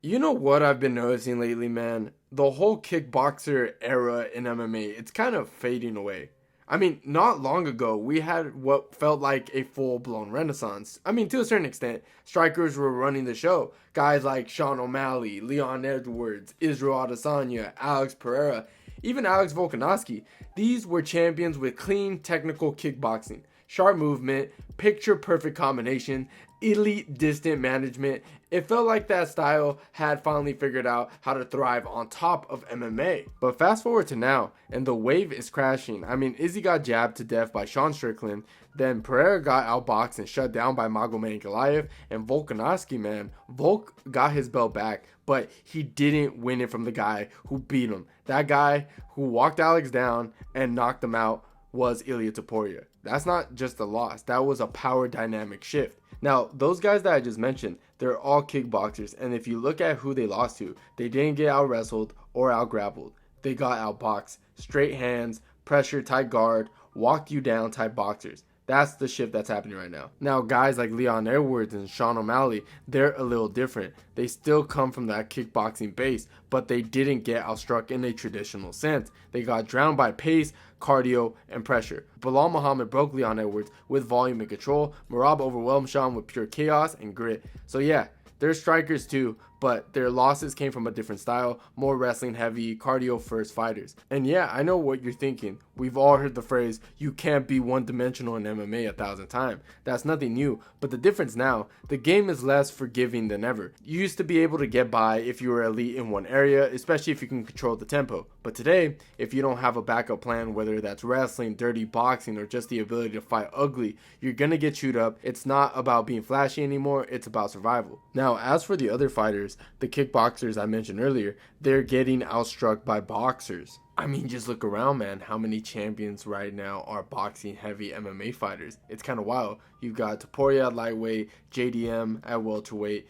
You know what I've been noticing lately, man? The whole kickboxer era in MMA, it's kind of fading away. I mean, not long ago, we had what felt like a full blown renaissance. I mean, to a certain extent, strikers were running the show. Guys like Sean O'Malley, Leon Edwards, Israel Adesanya, Alex Pereira, even Alex Volkanovski. These were champions with clean, technical kickboxing, sharp movement, picture perfect combination, elite distant management. It felt like that style had finally figured out how to thrive on top of MMA. But fast forward to now, and the wave is crashing. I mean, Izzy got jabbed to death by Sean Strickland, then Pereira got outboxed and shut down by Magomed Ankalaev, and Volkanovski, man, Volk got his belt back, but he didn't win it from the guy who beat him. That guy who walked Alex down and knocked him out was Ilia Topuria. That's not just a loss, that was a power dynamic shift. Now, those guys that I just mentioned, they're all kickboxers, and if you look at who they lost to, they didn't get out wrestled or out grappled. They got outboxed, straight hands, pressure, tight guard, walked you down type boxers. That's the shift that's happening right now. Now, guys like Leon Edwards and Sean O'Malley, they're a little different. They still come from that kickboxing base, but they didn't get outstruck in a traditional sense. They got drowned by pace, cardio, and pressure. Bilal Muhammad broke Leon Edwards with volume and control. Merab overwhelmed Sean with pure chaos and grit. So yeah, they're strikers too, but their losses came from a different style, more wrestling heavy, cardio first fighters. And yeah, I know what you're thinking. We've all heard the phrase, you can't be one dimensional in MMA 1,000 times. That's nothing new, but the difference now, the game is less forgiving than ever. You used to be able to get by if you were elite in one area, especially if you can control the tempo. But today, if you don't have a backup plan, whether that's wrestling, dirty boxing, or just the ability to fight ugly, you're gonna get chewed up. It's not about being flashy anymore, it's about survival. Now, as for the other fighters, the kickboxers I mentioned earlier, they're getting outstruck by boxers. I mean, just look around, man. How many champions right now are boxing heavy MMA fighters? It's kind of wild. You've got Topuria at lightweight, JDM at welterweight,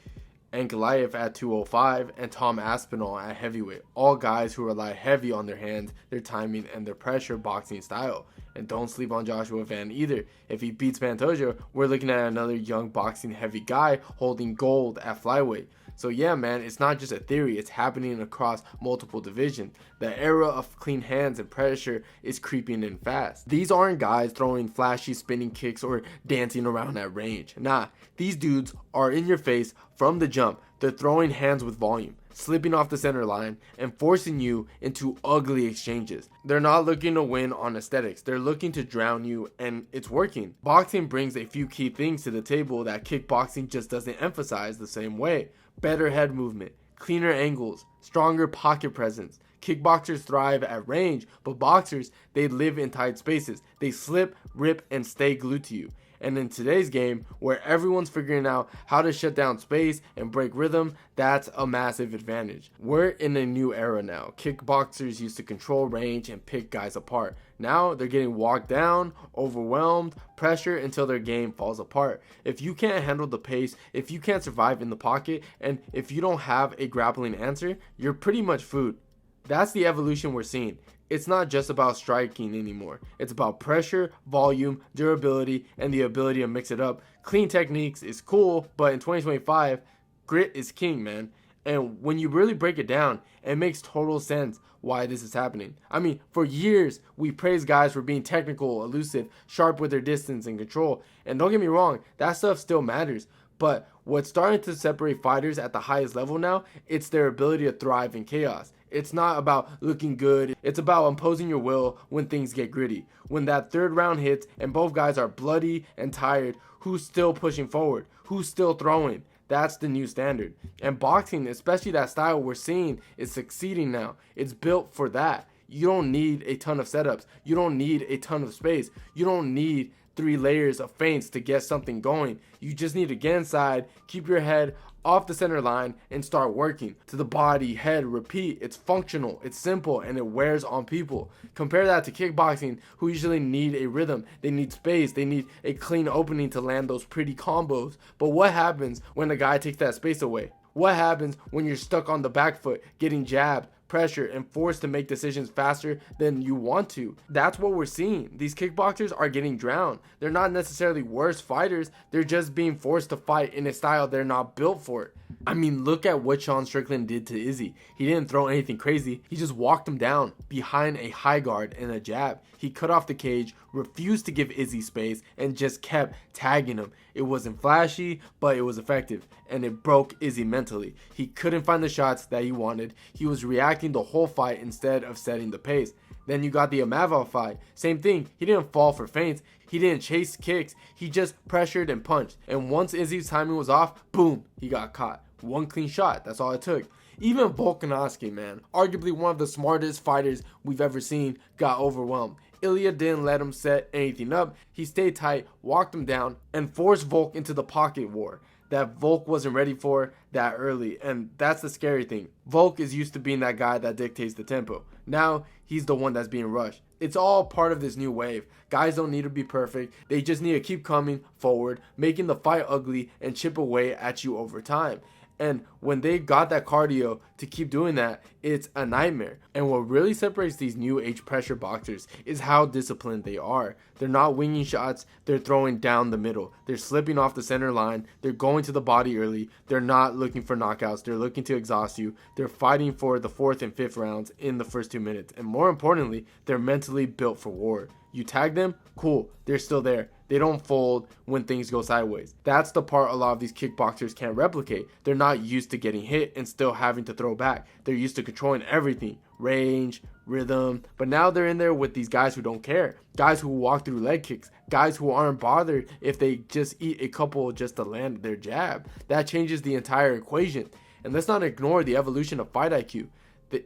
Ankalaev at 205, and Tom Aspinall at heavyweight. All guys who rely heavy on their hands, their timing, and their pressure boxing style. And don't sleep on Joshua Van either. If he beats Pantoja, we're looking at another young boxing heavy guy holding gold at flyweight. So yeah, man, it's not just a theory, it's happening across multiple divisions. The era of clean hands and pressure is creeping in fast. These aren't guys throwing flashy spinning kicks or dancing around at range. Nah, these dudes are in your face from the jump. They're throwing hands with volume, slipping off the center line, and forcing you into ugly exchanges. They're not looking to win on aesthetics. They're looking to drown you, and it's working. Boxing brings a few key things to the table that kickboxing just doesn't emphasize the same way. Better head movement, cleaner angles, stronger pocket presence. Kickboxers thrive at range, but boxers, they live in tight spaces. They slip, rip, and stay glued to you. And in today's game, where everyone's figuring out how to shut down space and break rhythm, that's a massive advantage. We're in a new era now. Kickboxers used to control range and pick guys apart. Now they're getting walked down, overwhelmed, pressure until their game falls apart. If you can't handle the pace, if you can't survive in the pocket, and if you don't have a grappling answer, you're pretty much food. That's the evolution we're seeing. It's not just about striking anymore. It's about pressure, volume, durability, and the ability to mix it up. Clean techniques is cool, but in 2025, grit is king, man. And when you really break it down, it makes total sense why this is happening. I mean, for years, we praise guys for being technical, elusive, sharp with their distance and control. And don't get me wrong, that stuff still matters. But what's starting to separate fighters at the highest level now, it's their ability to thrive in chaos. It's not about looking good. It's about imposing your will when things get gritty. When that third round hits and both guys are bloody and tired, who's still pushing forward? Who's still throwing? That's the new standard. And boxing, especially that style we're seeing, is succeeding now. It's built for that. You don't need a ton of setups. You don't need a ton of space. You don't need 3 layers of feints to get something going. You just need to get inside, keep your head off the center line, and start working. To the body, head, repeat. It's functional, it's simple, and it wears on people. Compare that to kickboxing, who usually need a rhythm. They need space, they need a clean opening to land those pretty combos. But what happens when the guy takes that space away? What happens when you're stuck on the back foot, getting jabbed, pressure, and forced to make decisions faster than you want to? That's what we're seeing. These kickboxers are getting drowned. They're not necessarily worse fighters. They're just being forced to fight in a style they're not built for. I mean, look at what Sean Strickland did to Izzy. He didn't throw anything crazy. He just walked him down behind a high guard and a jab. He cut off the cage, refused to give Izzy space, and just kept tagging him. It wasn't flashy, but it was effective, and it broke Izzy mentally. He couldn't find the shots that he wanted. He was reacting the whole fight instead of setting the pace. Then you got the Amavov fight. Same thing. He didn't fall for feints. He didn't chase kicks. He just pressured and punched. And once Izzy's timing was off, boom, he got caught. One clean shot. That's all it took. Even Volkanovski, man, arguably one of the smartest fighters we've ever seen, got overwhelmed. Ilia didn't let him set anything up. He stayed tight, walked him down, and forced Volk into the pocket war that Volk wasn't ready for that early. And that's the scary thing. Volk is used to being that guy that dictates the tempo. Now he's the one that's being rushed. It's all part of this new wave. Guys don't need to be perfect. They just need to keep coming forward, making the fight ugly, and chip away at you over time. And when they got that cardio to keep doing that, it's a nightmare. And what really separates these new age pressure boxers is how disciplined they are. They're not winging shots, they're throwing down the middle. They're slipping off the center line, they're going to the body early. They're not looking for knockouts, they're looking to exhaust you. They're fighting for the 4th and 5th rounds in the first 2 minutes. And more importantly, they're mentally built for war. You tag them, cool, they're still there. They don't fold when things go sideways. That's the part a lot of these kickboxers can't replicate. They're not used to getting hit and still having to throw back. They're used to controlling everything, range, rhythm. But now they're in there with these guys who don't care. Guys who walk through leg kicks. Guys who aren't bothered if they just eat a couple just to land their jab. That changes the entire equation. And let's not ignore the evolution of fight IQ.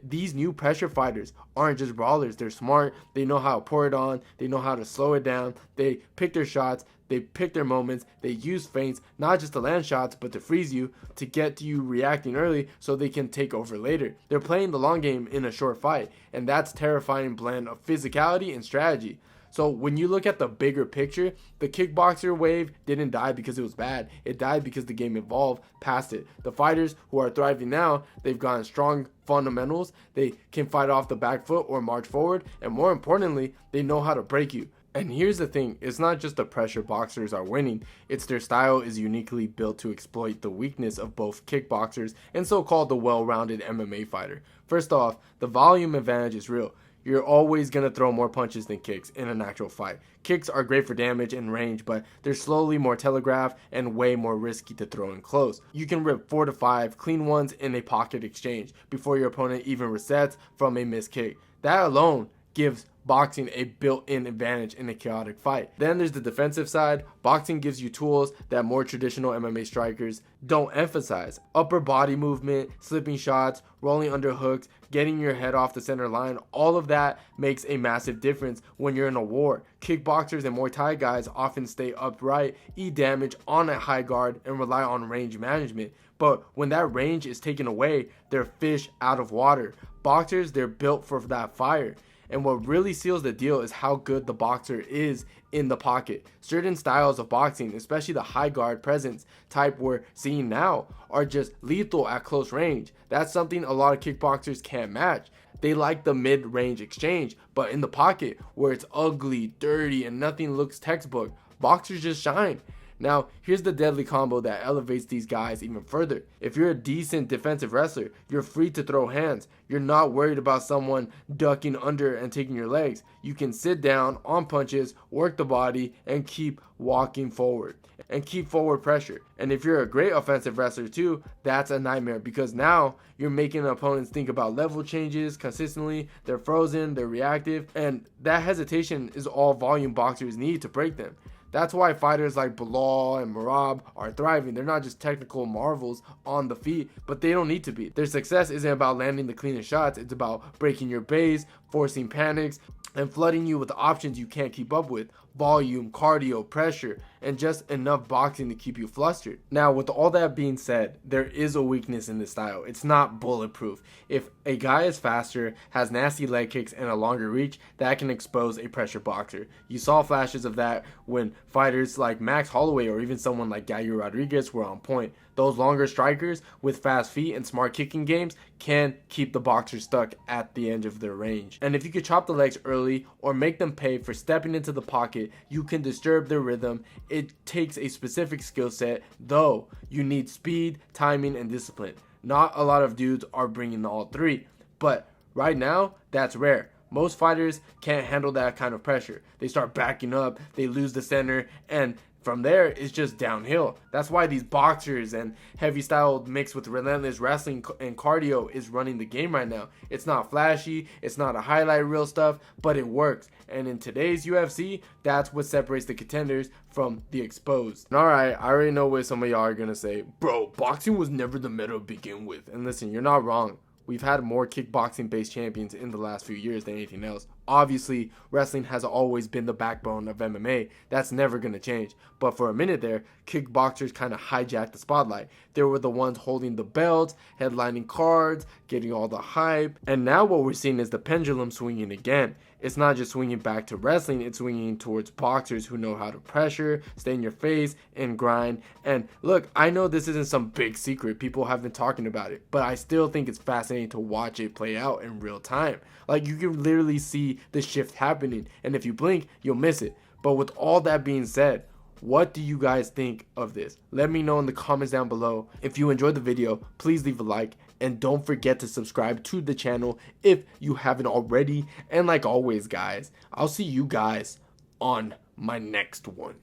These new pressure fighters aren't just brawlers. They're smart. They know how to pour it on. They know how to slow it down. They pick their shots. They pick their moments. They use feints, not just to land shots, but to freeze you, to get to you reacting early so they can take over later. They're playing the long game in a short fight, and that's a terrifying blend of physicality and strategy. So when you look at the bigger picture, the kickboxer wave didn't die because it was bad. It died because the game evolved past it. The fighters who are thriving now, they've gotten strong fundamentals. They can fight off the back foot or march forward. And more importantly, they know how to break you. And here's the thing, it's not just the pressure boxers are winning, it's their style is uniquely built to exploit the weakness of both kickboxers and so-called the well-rounded MMA fighter. First off, the volume advantage is real. You're always going to throw more punches than kicks in an actual fight. Kicks are great for damage and range, but they're slowly more telegraphed and way more risky to throw in close. You can rip 4 to 5 clean ones in a pocket exchange before your opponent even resets from a missed kick. That alone gives boxing a built-in advantage in a chaotic fight. Then there's the defensive side. Boxing gives you tools that more traditional MMA strikers don't emphasize. Upper body movement, slipping shots, rolling under hooks, getting your head off the center line, all of that makes a massive difference when you're in a war. Kickboxers and Muay Thai guys often stay upright, eat damage on a high guard, and rely on range management. But when that range is taken away, they're fish out of water. Boxers, they're built for that fire. And what really seals the deal is how good the boxer is in the pocket. Certain styles of boxing, especially the high guard presence type we're seeing now, are just lethal at close range. That's something a lot of kickboxers can't match. They like the mid-range exchange, but in the pocket, where it's ugly, dirty, and nothing looks textbook, boxers just shine. Now, here's the deadly combo that elevates these guys even further. If you're a decent defensive wrestler, you're free to throw hands. You're not worried about someone ducking under and taking your legs. You can sit down on punches, work the body, and keep walking forward. And keep forward pressure. And if you're a great offensive wrestler too, that's a nightmare because now you're making opponents think about level changes consistently. They're frozen, they're reactive, and that hesitation is all volume boxers need to break them. That's why fighters like Bilal and Merab are thriving. They're not just technical marvels on the feet, but they don't need to be. Their success isn't about landing the cleanest shots. It's about breaking your base, forcing panics, and flooding you with options you can't keep up with. Volume, cardio, pressure, and just enough boxing to keep you flustered. Now, with all that being said, there is a weakness in this style. It's not bulletproof. If a guy is faster, has nasty leg kicks, and a longer reach, that can expose a pressure boxer. You saw flashes of that when fighters like Max Holloway or even someone like Yair Rodriguez were on point. Those longer strikers with fast feet and smart kicking games can keep the boxers stuck at the edge of their range. And if you could chop the legs early or make them pay for stepping into the pocket, you can disturb their rhythm. It takes a specific skill set, though you need speed, timing, and discipline. Not a lot of dudes are bringing all three, but right now, that's rare. Most fighters can't handle that kind of pressure. They start backing up, they lose the center, and from there, it's just downhill. That's why these boxers and heavy style mixed with relentless wrestling and cardio is running the game right now. It's not flashy, it's not a highlight reel stuff, but it works. And in today's UFC, that's what separates the contenders from the exposed. Alright, I already know what some of y'all are gonna say. Bro, boxing was never the meta to begin with. And listen, you're not wrong. We've had more kickboxing-based champions in the last few years than anything else. Obviously, wrestling has always been the backbone of MMA. That's never going to change. But for a minute there, kickboxers kind of hijacked the spotlight. They were the ones holding the belts, headlining cards, getting all the hype. And now what we're seeing is the pendulum swinging again. It's not just swinging back to wrestling, it's swinging towards boxers who know how to pressure, stay in your face, and grind. And look, I know this isn't some big secret. People have been talking about it. But I still think it's fascinating to watch it play out in real time. Like, you can literally see the shift happening. And if you blink, you'll miss it. But with all that being said, what do you guys think of this? Let me know in the comments down below. If you enjoyed the video, please leave a like. And don't forget to subscribe to the channel if you haven't already. And like always, guys, I'll see you guys on my next one.